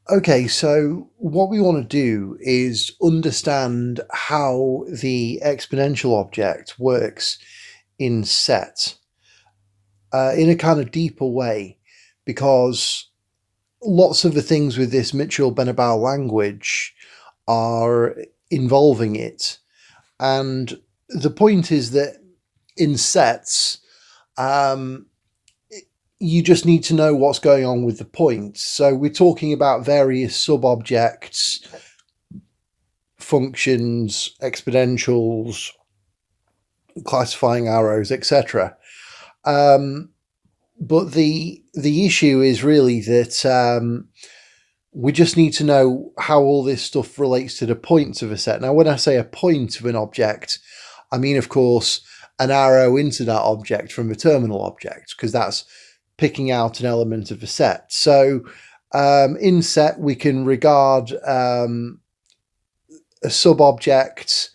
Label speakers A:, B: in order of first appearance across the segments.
A: Okay, so what we want to do is understand how the exponential object works in set in a kind of deeper way, because lots of the things with this Mitchell-Benabau language are involving it. And the point is that in sets, um, you just need to know what's going on with the points. So we're talking about various sub-objects, functions, exponentials, classifying arrows, etc. Um, but the issue is really that we just need to know how all this stuff relates to the points of a set. Now, when I say a point of an object, I mean, of course, an arrow into that object from a terminal object, because that's picking out an element of a set. So in set, we can regard a sub-object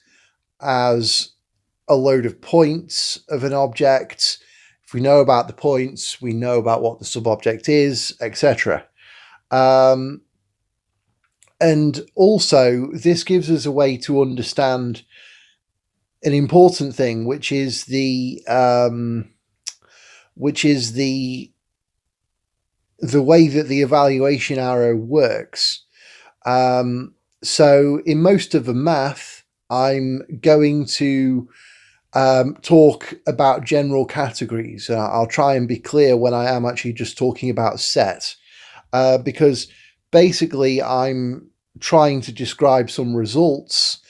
A: as a load of points of an object. If we know about the points, we know about what the sub-object is, etc. And also, this gives us a way to understand an important thing, which is the way that the evaluation arrow works. So in most of the math, I'm going to talk about general categories. I'll try and be clear when I am actually just talking about set, because basically I'm trying to describe some results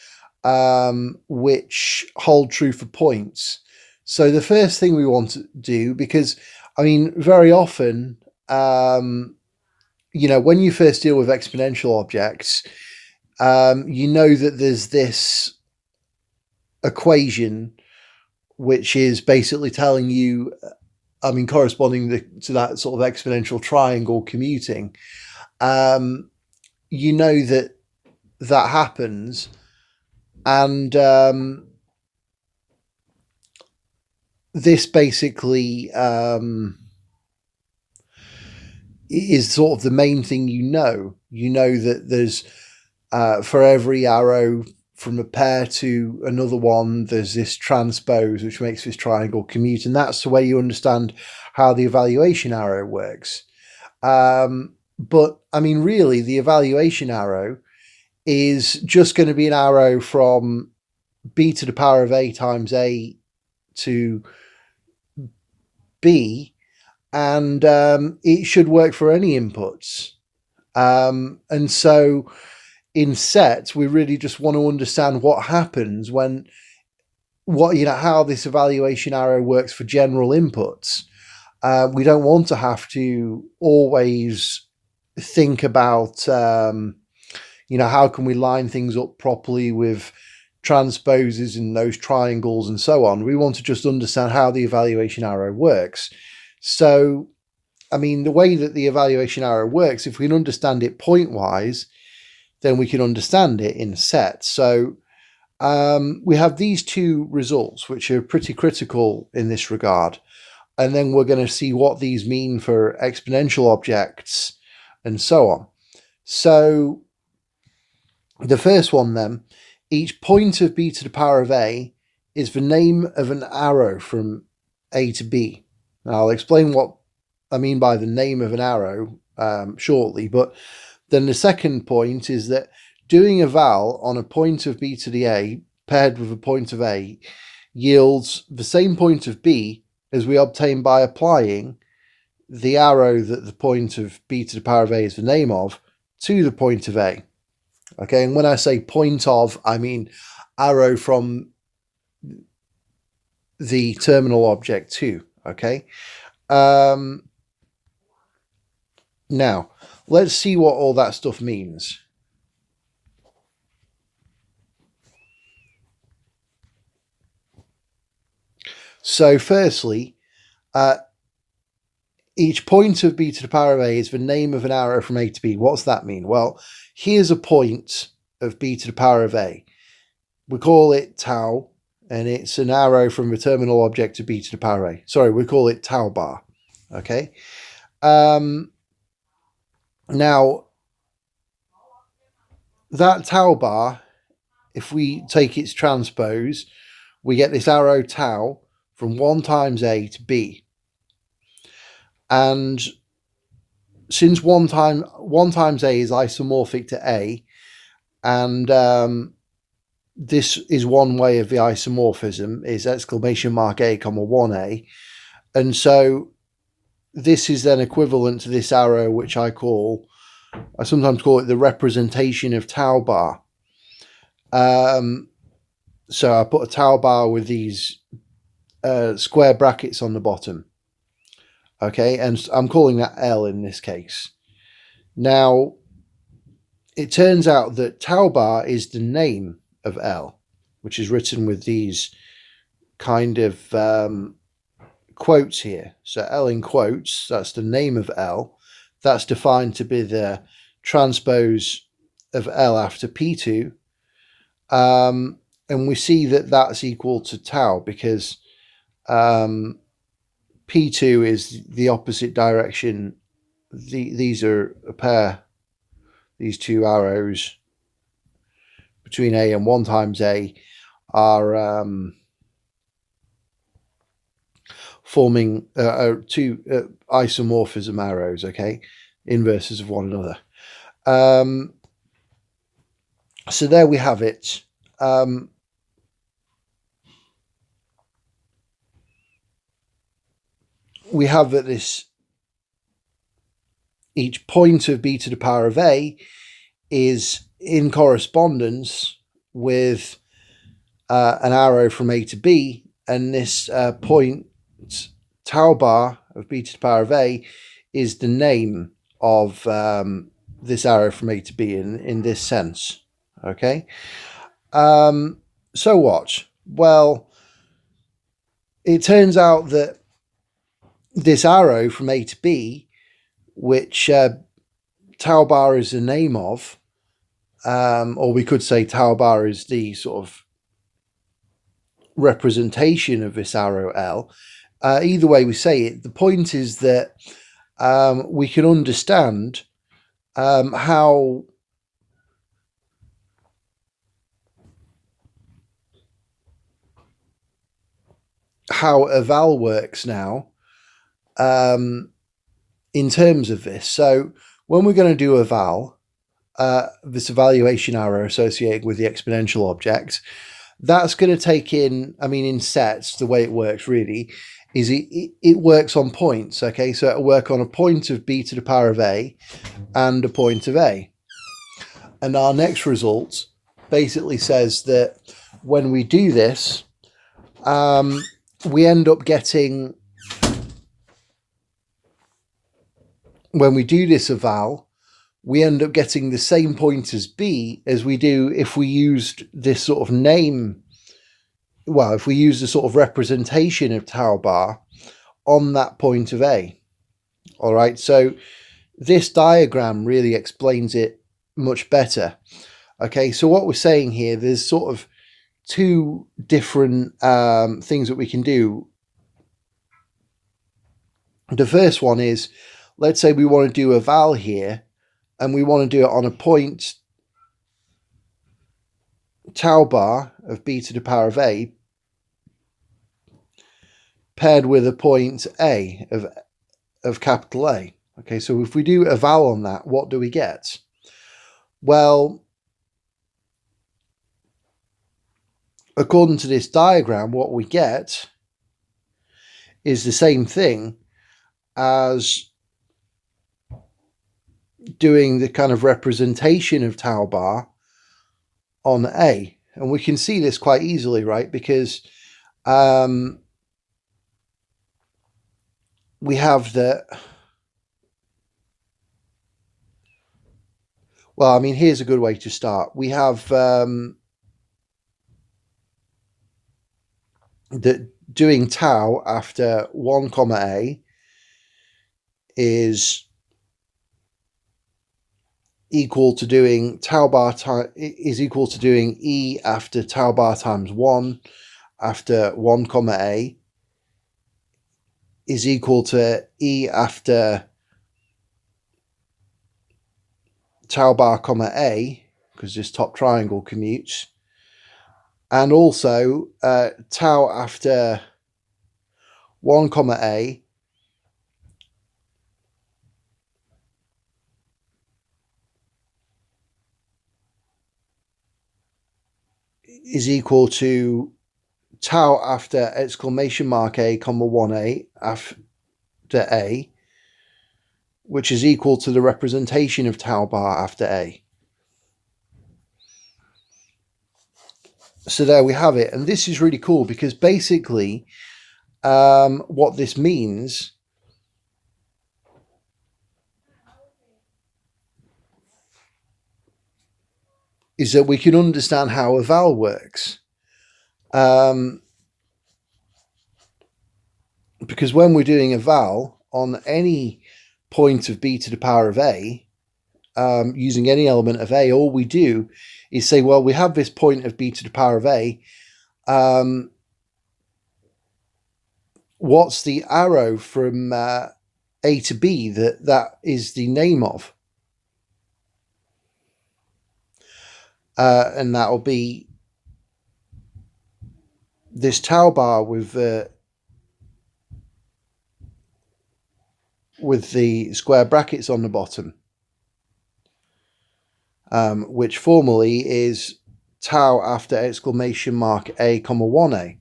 A: which hold true for points. So the first thing we want to do, because I mean, very often, when you first deal with exponential objects, you know that there's this equation which is basically telling you, corresponding to that sort of exponential triangle commuting. You know that happens, and this basically is sort of the main thing you know. You know that there's, for every arrow from a pair to another one, there's this transpose, which makes this triangle commute. And that's the way you understand how the evaluation arrow works. But I mean, really, the evaluation arrow is just going to be an arrow from b to the power of a times a to b, and it should work for any inputs. And so in set, we really just want to understand what happens when how this evaluation arrow works for general inputs. We don't want to have to always think about how can we line things up properly with transposes and those triangles and so on. We want to just understand how the evaluation arrow works. So, I mean, the way that the evaluation arrow works, if we can understand it point-wise, then we can understand it in set. So we have these two results, which are pretty critical in this regard. And then we're going to see what these mean for exponential objects and so on. So the first one then, each point of b to the power of a is the name of an arrow from a to b. Now, I'll explain what I mean by the name of an arrow shortly, but then the second point is that doing a val on a point of b to the a paired with a point of a yields the same point of b as we obtain by applying the arrow that the point of b to the power of a is the name of to the point of a. Okay, and when I say point of, I mean arrow from the terminal object to. Okay. Now, let's see what all that stuff means. So firstly, each point of b to the power of a is the name of an arrow from a to b. What's that mean? Well, here's a point of b to the power of a. We call it tau, and it's an arrow from the terminal object to b to the power of a. Sorry, we call it tau bar. Okay. Now, that tau bar, if we take its transpose, we get this arrow tau from 1 times A to B. And since 1 times A is isomorphic to A, and this is one way of the isomorphism, is exclamation mark A comma 1A. And so this is then equivalent to this arrow, which I sometimes call it the representation of tau bar. So I put a tau bar with these square brackets on the bottom. Okay, and I'm calling that L in this case. Now, it turns out that tau bar is the name of L, which is written with these kind of quotes here. So L in quotes, that's the name of L. That's defined to be the transpose of L after P2. And we see that that's equal to tau because P2 is the opposite direction. These are a pair, these two arrows between A and 1 times A are forming two isomorphism arrows, okay, inverses of one another. So there we have it. We have that each point of b to the power of A is in correspondence with an arrow from A to B, and this point tau bar of b to the power of A is the name of this arrow from A to B in this sense. Okay. So what? Well, it turns out that this arrow from A to B, which tau bar is the name of, or we could say tau bar is the sort of representation of this arrow L. Either way we say it, the point is that we can understand how eval works now in terms of this. So when we're going to do eval, this evaluation arrow associated with the exponential object, that's going to take in, I mean, in sets, the way it works really is it works on points. Okay, so it'll work on a point of b to the power of A and a point of A. And our next result basically says that when we do this, we end up getting, when we do this eval, we end up getting the same point as B as we do if we used this sort of name, well, if we use the sort of representation of tau bar on that point of A. All right, so this diagram really explains it much better. Okay, so what we're saying here, there's sort of two different things that we can do. The first one is, let's say we want to do a eval here, and we want to do it on a point tau bar of b to the power of A paired with a point A of capital A. Okay, so if we do a eval on that, what do we get? Well, according to this diagram, what we get is the same thing as doing the kind of representation of tau bar on A. And we can see this quite easily, right? Because we have the, well, I mean, here's a good way to start. We have that doing tau after 1 comma A is equal to doing tau bar is equal to doing E after tau bar times 1 after 1 comma A is equal to E after tau bar comma A because this top triangle commutes. And also tau after 1 comma a is equal to tau after exclamation mark a comma 1a after a, which is equal to the representation of tau bar after a. So there we have it. And this is really cool because basically what this means is that we can understand how a val works. Because when we're doing a val on any point of b to the power of a, using any element of a, all we do is say, well, we have this point of b to the power of a. What's the arrow from a to b that is the name of? And that'll be this tau bar with the square brackets on the bottom, which formally is tau after exclamation mark a comma 1a.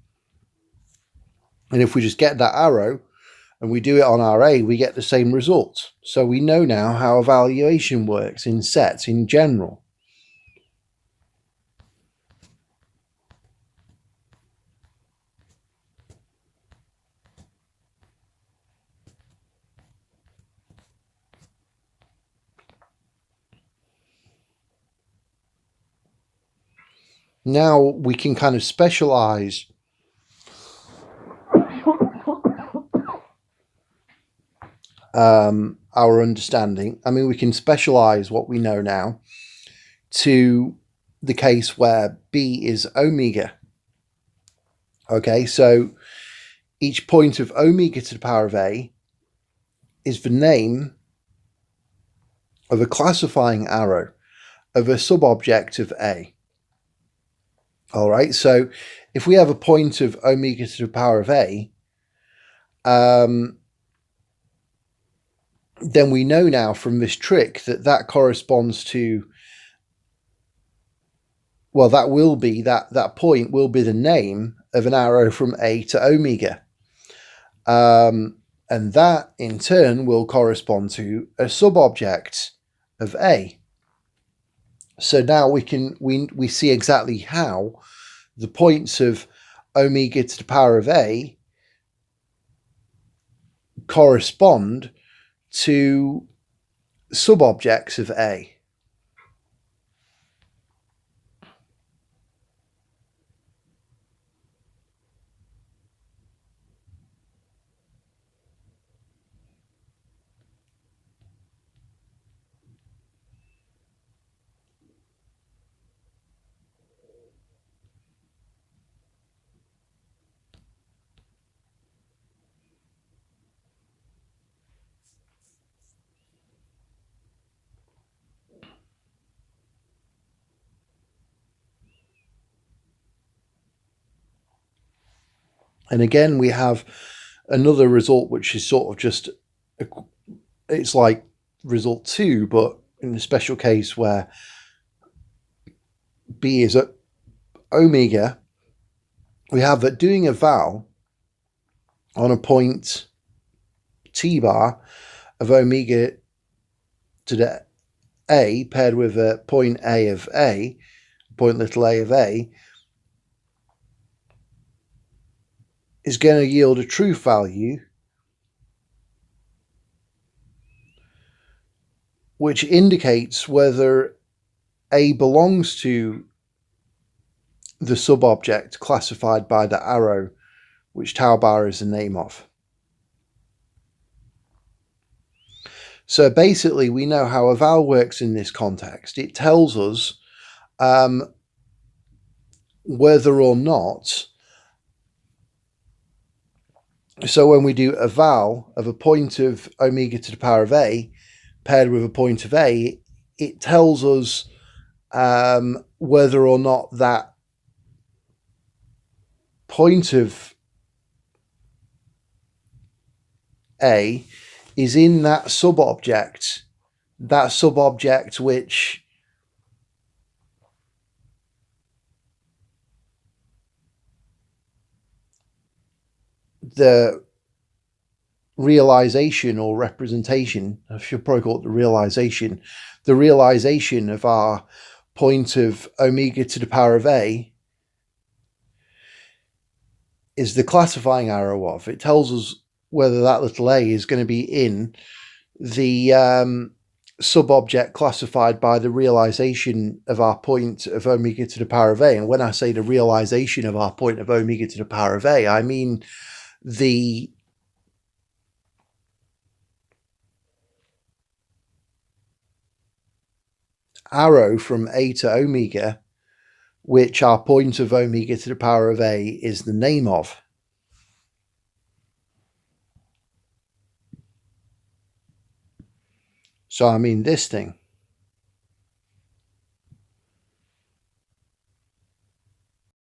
A: And if we just get that arrow and we do it on our a, we get the same result. So we know now how evaluation works in sets in general. Now we can kind of specialize our understanding. I mean, we can specialize what we know now to the case where b is omega. Okay, so each point of omega to the power of a is the name of a classifying arrow of a subobject of a. All right, so if we have a point of omega to the power of a, then we know now from this trick that corresponds to, well, that point will be the name of an arrow from a to omega. And that in turn will correspond to a subobject of a. So now we see exactly how the points of omega to the power of a correspond to subobjects of a. And again, we have another result, which is sort of just, it's like result 2, but in a special case where b is at omega, we have that doing a val on a point t bar of omega to the a paired with a point a of a, point little a of a, is going to yield a truth value which indicates whether a belongs to the subobject classified by the arrow, which tau bar is the name of. So basically, we know how a val works in this context. It tells us whether or not. So when we do a val of a point of omega to the power of a paired with a point of a, it tells us whether or not that point of A is in that sub-object which the realization or representation, I should probably call it the realization of our point of omega to the power of A is the classifying arrow of. It tells us whether that little a is going to be in the sub-object classified by the realization of our point of omega to the power of A. And when I say the realization of our point of omega to the power of A, I mean the arrow from A to omega, which our point of omega to the power of A is the name of. So I mean this thing.